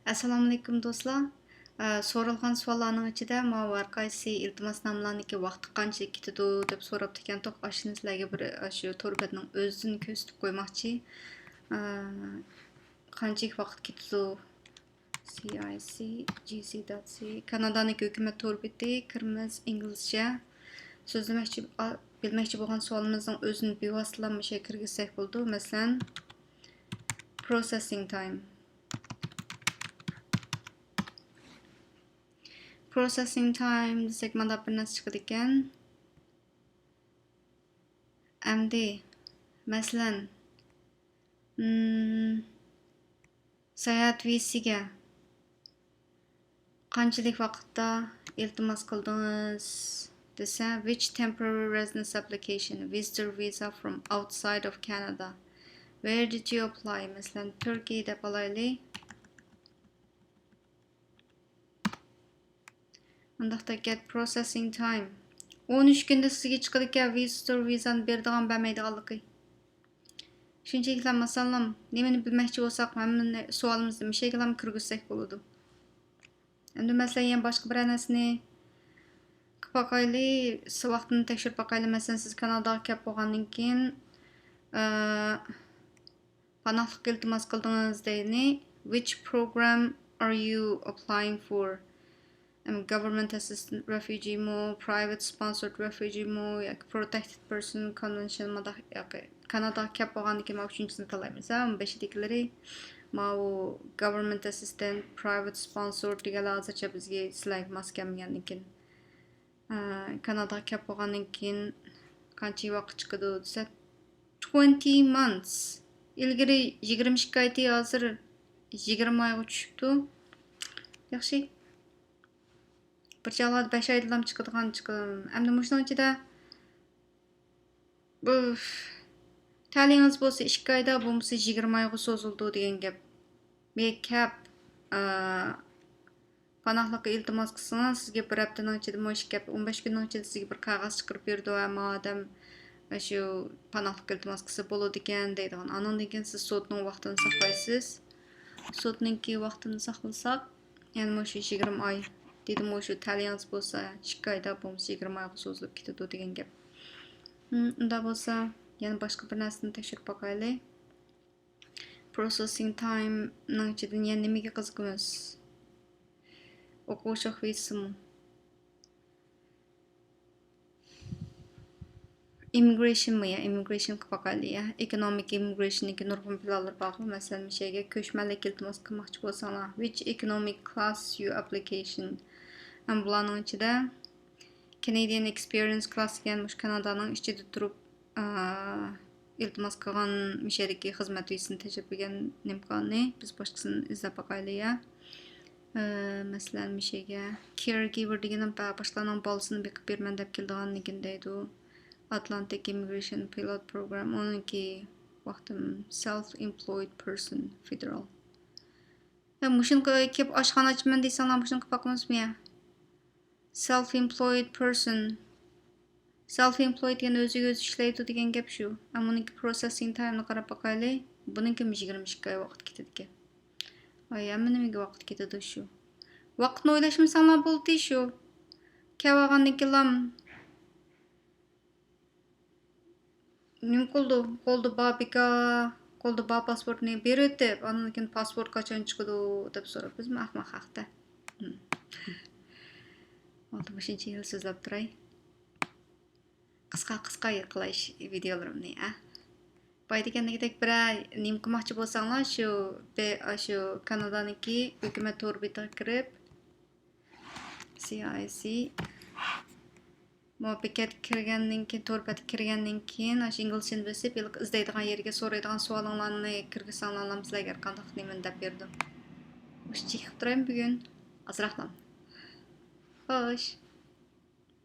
Assalomu alaykum do'stlar. So'ralgan savollarning ichida mana har qaysi iltimosnomalarniki vaqti qancha ketadi deb so'rabdi ekan. Ashuni sizlarga bir shu to'rbetning o'zini ko'rsatib qo'ymoqchi. Qancha vaqt ketadi? CIC, GC.C. Kanadaniki hukumat to'rbeti, kirmiz inglizcha. So'zlamoqchi, bilmoqchi bo'lgan savolimizning o'zini bevosita kirgizsak bo'ldi. Masalan, processing time. Processing time desek mana bir narsa chiqadi ekan. Endi masalan sayohat vizasiga qanchalik vaqtda iltimos qildingiz desa, which temporary residence application, visitor visa from outside of Canada, where did you apply? Masalan Turkey deb olaylik. Undaqda get processing time 13 kunda sizga chiqadi ekan visitor vizani beradigan bermaydiganligi. Shunchaki masalan nimani bilmoqchi bo'lsak, hamma savolimizni mishaga kirgizsak bo'ladi. Endi masalan yana boshqa bir narsani qilib boqaylik, vaqtini tekshirib boqaylik. Masalan siz Kanadaga kelib bo'lgandan keyin panohlik iltimos qildingiz deydi. Which program are you applying for? Government assistant refugee mo, private sponsored refugee mo, yoki protected person convention mo yoki Kanadaga kelib bo'lgandan keyin uchinchini tanlaymiz. Beshidagilar mau government assistant, private sponsored deganlar hozircha bizga sizlarga mos kelmagandan keyin Kanadaga kelib bo'lgandan keyin qancha vaqt chiqadi desa 20 months. Ilgari 22 oyda hozir 20 oyga tushibdi. Yaxshi. Bir cağlar 5 aydan çıkıdığan çıkıdım. Hem de muşun içinde bu taliyiniz bolsa 2 ayda bulmasa 20 ayga sozuldu degan gap. Mekap panahlıqqa iltimos qilsangiz sizga bir haftaning ichida mo'sh gap 15 kunning ichida sizga bir qog'oz chiqarib berdi va odam shu panahlıqqa iltimos qilsa bo'ladi ekan deydigan. Andan keyin siz sudning vaqtini saqlaysiz. Sudningki vaqtini saqlasak, ya'ni mo'sh 20 oy dedim o şu taliyans bolsa 2 ayda bo'lmasa 20 oyga so'zilib ketadi degan gap. Unda bo'lsa, yana boshqa bir narsani tekshirib boqaylik. Processing time ning ichidan yana nimaga qiziqamiz? O'quvchi vizasimi? Immigration mi ya? Immigration qilib boqaylik ya. Economic immigration iki nurg'un planlar bor. Masalan, mishaga ko'chmanlik iltimos qilmoqchi bo'lsanglar, which economic class you application? Bularning ichida Canadian Experience Class degan mush Kanadaning ichida turib iltimos qilgan mishadagi xizmat vizasini tejab bilgan nimqoni biz boshqasini izlab boqaylik ya. Masalan, mishaga caregiver degan boshqalarning bolasini beqib berman deb keldiganligini deydi. Atlantic Immigration Pilot Program onunki vaqtim self-employed person federal. Mushun kelib oshxona ochman desanglar mushun qilib boqamizmi ya? Self-employed person. Self-employed degan o'ziga o'zi ishlaydi degan gap shu. Buniki processing time'ni qarab boqaylik. Buniki 22 oy vaqt ketadi ekan. Hamma nimaga vaqt ketadi shu. Vaqtni o'ylashmasanglar bo'ldi shu. Kelgandan keyin nim qoldi babika, qoldi ba pasportni berdi. Ondan keyin pasport qachon chiqadi deb so'rabmizmi? Ahmoq haqda. Oldu başınca yıl sözlep duray. Qısqa qilish videolarimni a. Baydigandagidek bir nim qilmoqchi bo'lsanglar shu Kanadaniki hukumat to'rbetiga kirib CIC muhabbekat kirgandan keyin to'rbetga kirgandan keyin o'sha inglizchani bilib izlaydigan yerga so'raydigan savolinglarni kirgizsanglar sizlarga har qanday nimani deb berdim. O'sha chiqib turaymi bugun? Azroqlam. Xo'sh.